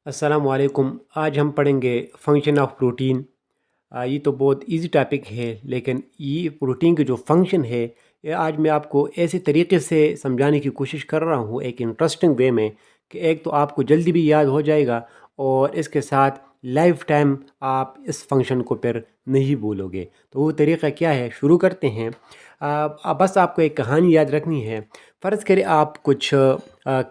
अस्सलाम वालेकुम। आज हम पढ़ेंगे फंक्शन ऑफ प्रोटीन। ये तो बहुत इजी टॉपिक है, लेकिन ये प्रोटीन के जो फंक्शन है ये आज मैं आपको ऐसे तरीके से समझाने की कोशिश कर रहा हूँ, एक इंटरेस्टिंग वे में, कि एक तो आपको जल्दी भी याद हो जाएगा और इसके साथ लाइफ टाइम आप इस फंक्शन को फिर नहीं भूलोगे। तो वो तरीका क्या है, शुरू करते हैं। बस आपको एक कहानी याद रखनी है। फ़र्ज़ करें आप कुछ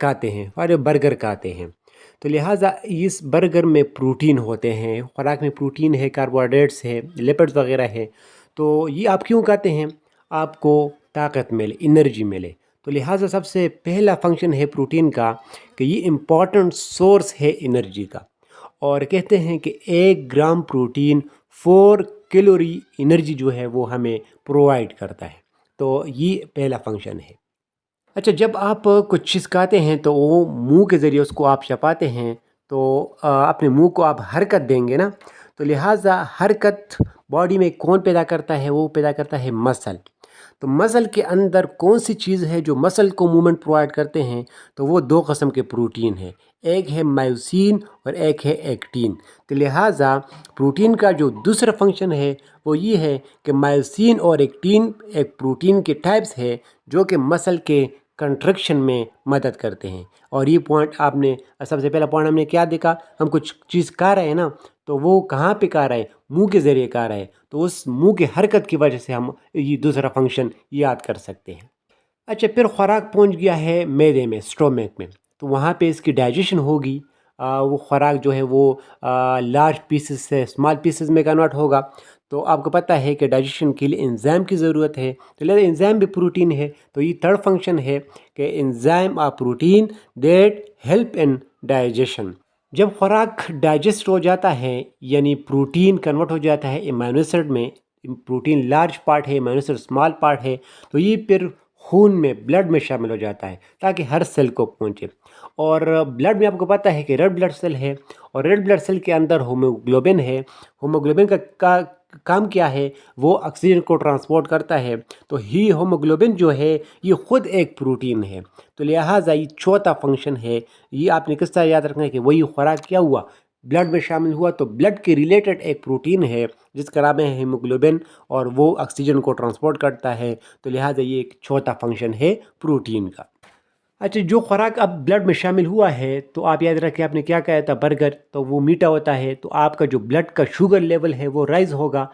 खाते हैं और बर्गर खाते हैं, तो लिहाजा इस बर्गर में प्रोटीन होते हैं, खुराक में प्रोटीन है, कार्बोहाइड्रेट्स है, लिपिड्स वगैरह है। तो ये आप क्यों खाते हैं? आपको ताकत मिले, एनर्जी मिले। तो लिहाजा सबसे पहला फंक्शन है प्रोटीन का कि ये इम्पॉर्टेंट सोर्स है एनर्जी का। और कहते हैं कि 1 ग्राम प्रोटीन 4 कैलोरी एनर्जी जो है वो हमें प्रोवाइड करता है। तो ये पहला फंक्शन है। अच्छा, जब आप कुछ चीज़ खाते हैं तो वो मुंह के ज़रिए उसको आप चबाते हैं, तो अपने मुंह को आप हरकत देंगे ना। तो लिहाजा हरकत बॉडी में कौन पैदा करता है? वो पैदा करता है मसल। तो मसल के अंदर कौन सी चीज़ है जो मसल को मूवमेंट प्रोवाइड करते हैं? तो वो 2 किस्म के प्रोटीन है, एक है मायोसिन और एक है एक्टिन। तो लिहाजा प्रोटीन का जो दूसरा फंक्शन है वो ये है कि मायोसिन और एक्टिन एक प्रोटीन के टाइप्स है जो कि मसल के कंट्रक्शन में मदद करते हैं। और ये पॉइंट आपने, सबसे पहला पॉइंट हमने क्या देखा, हम कुछ चीज़ खा रहे हैं ना, तो वो कहाँ पे खा रहे हैं? मुंह के ज़रिए खा रहे हैं। तो उस मुंह की हरकत की वजह से हम ये दूसरा फंक्शन याद कर सकते हैं। अच्छा, फिर खुराक पहुंच गया है मैदे में, स्टोमक में, तो वहाँ पे इसकी डाइजेशन होगी। वो खुराक जो है वो लार्ज पीसेस से स्मॉल पीसेस में कन्वर्ट होगा। तो आपको पता है कि डाइजेशन के लिए एंजाइम की ज़रूरत है, तो लिहाजा एंजाइम भी प्रोटीन है। तो ये थर्ड फंक्शन है कि enzyme a protein that help in digestion. जब खुराक डाइजेस्ट हो जाता है, यानी प्रोटीन कन्वर्ट हो जाता है एमिनो एसिड में, प्रोटीन लार्ज पार्ट है, एमिनो एसिड स्मॉल पार्ट है, तो ये फिर खून में, ब्लड में शामिल हो जाता है ताकि हर सेल को पहुंचे। और ब्लड में आपको पता है कि रेड ब्लड सेल है, और रेड ब्लड सेल के अंदर होमोग्लोबिन है। होमोग्लोबिन का काम क्या है? वो ऑक्सीजन को ट्रांसपोर्ट करता है। तो ही होमोग्लोबिन जो है ये खुद एक प्रोटीन है। तो लिहाजा ये चौथा फंक्शन है। ये आपने किस तरह याद रखना है कि वही खुराक क्या हुआ, ब्लड में शामिल हुआ, तो ब्लड के रिलेटेड एक प्रोटीन है जिसका नाम है हीमोग्लोबिन, और वो ऑक्सीजन को ट्रांसपोर्ट करता है। तो लिहाजा ये एक चौथा फंक्शन है प्रोटीन का। अच्छा, जो खुराक अब ब्लड में शामिल हुआ है, तो आप याद रखें आपने क्या कहा था, बर्गर, तो वो मीठा होता है, तो आपका जो ब्लड का शुगर लेवल है वो राइज होगा।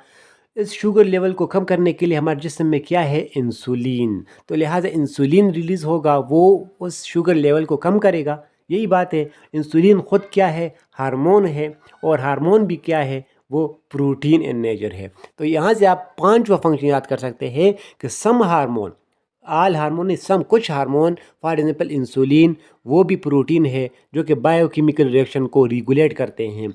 इस शुगर लेवल को कम करने के लिए हमारे जिस्म में क्या है? इंसुलिन। तो लिहाजा इंसुलिन रिलीज़ होगा, वो उस शुगर लेवल को कम करेगा। यही बात है। इंसुलिन खुद क्या है? हार्मोन है, और हार्मोन भी क्या है? वो प्रोटीन इन नेचर है। तो यहाँ से आप पांचवा फंक्शन याद कर सकते हैं कि सम हार्मोन, आल हार्मोन नहीं, सम, कुछ हार्मोन, फॉर एग्जांपल इंसुलिन, वो भी प्रोटीन है जो कि बायोकेमिकल रिएक्शन को रेगुलेट करते हैं,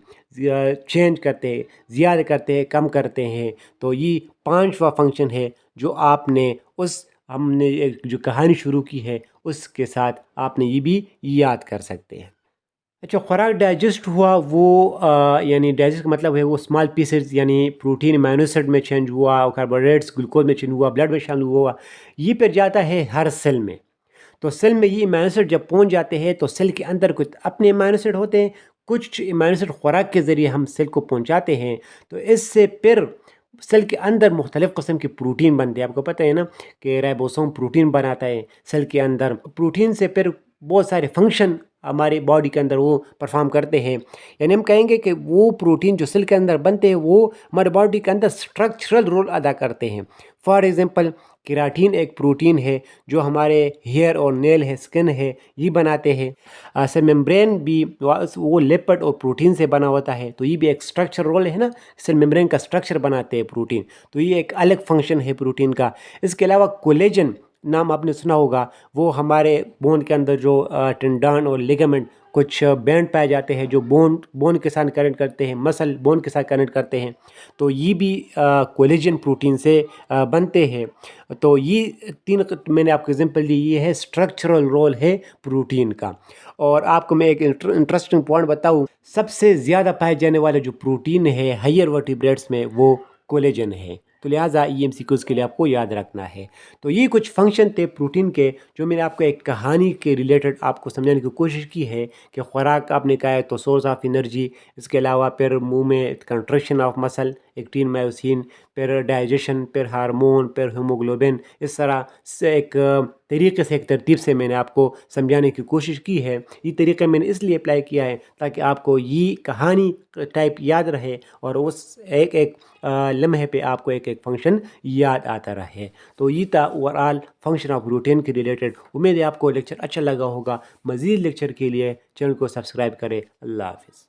चेंज करते हैं, ज़्यादा करते हैं, कम करते हैं। तो ये पांचवा फंक्शन है जो आपने उस, हमने एक जो कहानी शुरू की है उसके साथ आपने ये भी याद कर सकते हैं। अच्छा, खुराक डाइजेस्ट हुआ, वो यानी डाइजेस्ट का मतलब है वो स्मॉल पीसेस, यानी प्रोटीन अमीनो एसिड में चेंज हुआ, कार्बोहाइड्रेट्स ग्लूकोज में चेंज हुआ, ब्लड में शामिल हुआ, ये फिर जाता है हर सेल में। तो सेल में ये अमीनो एसिड जब पहुंच जाते हैं, तो सेल के अंदर कुछ अपने अमीनो एसिड होते हैं, कुछ अमीनो एसिड खुराक के ज़रिए हम सेल को पहुंचाते हैं। तो इससे फिर सेल के अंदर मुख्तलिफ़ किस्म के प्रोटीन बनते हैं। आपको पता है ना कि राइबोसोम प्रोटीन बनाता है सेल के अंदर। प्रोटीन से फिर बहुत सारे फंक्शन हमारे बॉडी के अंदर वो परफॉर्म करते हैं। यानी हम कहेंगे कि वो प्रोटीन जो सेल के अंदर बनते हैं वो हमारे बॉडी के अंदर स्ट्रक्चरल रोल अदा करते हैं। फॉर एग्जांपल, केराटिन एक प्रोटीन है जो हमारे हेयर और नेल है, स्किन है, ये बनाते हैं। सेल मेम्ब्रेन भी वो लिपिड और प्रोटीन से बना होता है, तो ये भी एक स्ट्रक्चर रोल है ना, सेल मेम्ब्रेन का स्ट्रक्चर बनाते हैं प्रोटीन। तो ये एक अलग फंक्शन है प्रोटीन का। इसके अलावा कोलेजन नाम आपने सुना होगा, वो हमारे बोन के अंदर जो टेंडन और लिगामेंट, कुछ बैंड पाए जाते हैं जो बोन के साथ कनेक्ट करते हैं, मसल बोन के साथ कनेक्ट करते हैं। तो ये भी कोलेजन प्रोटीन से बनते हैं। तो ये तीन मैंने आपको एग्जांपल दी, ये है स्ट्रक्चरल रोल है प्रोटीन का। और आपको मैं एक इंटरेस्टिंग पॉइंट बताऊं, सबसे ज़्यादा पाए जाने वाले जो प्रोटीन है हायर वर्टिब्रेट्स में, वो कोलेजन है। تو لہٰذا EMCQs کے لیے آپ کو یاد رکھنا ہے۔ تو یہ کچھ فنکشن تھے پروٹین کے جو میں نے آپ کو ایک کہانی کے ریلیٹڈ آپ کو سمجھانے کی کوشش کی ہے کہ خوراک آپ نے کہا ہے تو سورس آف انرجی، اس کے علاوہ پھر منہ میں کنٹریکشن آف مسل، ایکٹین مایوسین، پھر ڈائجیشن، پھر ہارمون، پھر ہیموگلوبن، اس طرح سے ایک طریقے سے ایک ترتیب سے میں نے آپ کو سمجھانے کی کوشش کی ہے۔ یہ طریقہ میں نے اس لیے اپلائی کیا ہے تاکہ آپ کو یہ کہانی ٹائپ یاد رہے اور اس ایک ایک لمحے پہ آپ کو ایک ایک فنکشن یاد آتا رہے۔ تو یہ تھا over all function of routine کے ریلیٹڈ۔ امید ہے آپ کو لیکچر اچھا لگا ہوگا۔ مزید لیکچر کے لیے چینل کو سبسکرائب کریں۔ اللہ حافظ۔